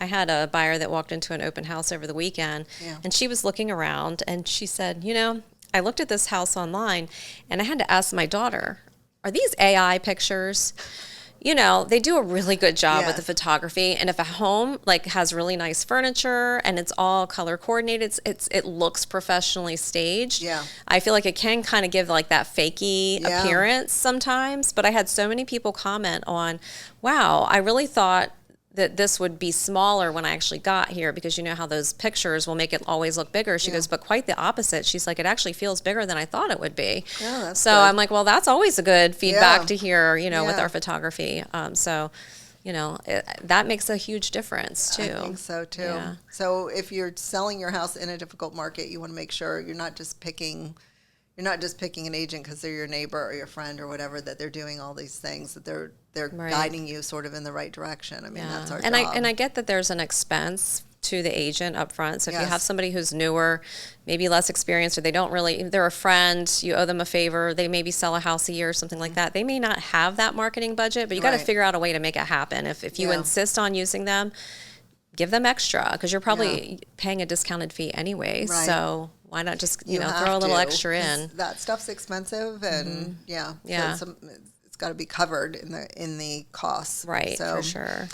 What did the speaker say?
I had a buyer that walked into an open house over the weekend, Yeah. and she was looking around, and she said, I looked at this house online, and I had to ask my daughter, are these AI pictures? They do a really good job with the Yes. photography. And if a home like has really nice furniture and it's all color coordinated, it looks professionally staged. Yeah. I feel like it can kind of give like that fakey Yeah. appearance sometimes. But I had so many people comment on, wow, I really thought that this would be smaller when I actually got here, because you know how those pictures will make it always look bigger. She goes, but quite the opposite. She's like, it actually feels bigger than I thought it would be. Yeah, that's so good. I'm like, well, that's always a good feedback Yeah. to hear, with Yeah. our photography. That makes a huge difference too. I think so too. Yeah. So if you're selling your house in a difficult market, you want to make sure you're not just picking an agent because they're your neighbor or your friend or whatever, that they're doing all these things, that they're Right. guiding you sort of in the right direction. I mean, that's our and job. I get that there's an expense to the agent up front. So if you Yes. have somebody who's newer, maybe less experienced, or they're a friend, you owe them a favor, they maybe sell a house a year or something like that. They may not have that marketing budget, but you got to Right. figure out a way to make it happen. If you Yeah. insist on using them, give them extra, because you're probably paying a discounted fee anyway. Right. So why not just, You have throw a little to, extra 'cause in? that stuff's expensive, and Yeah. so it's got to be covered in the costs. Right, So for sure.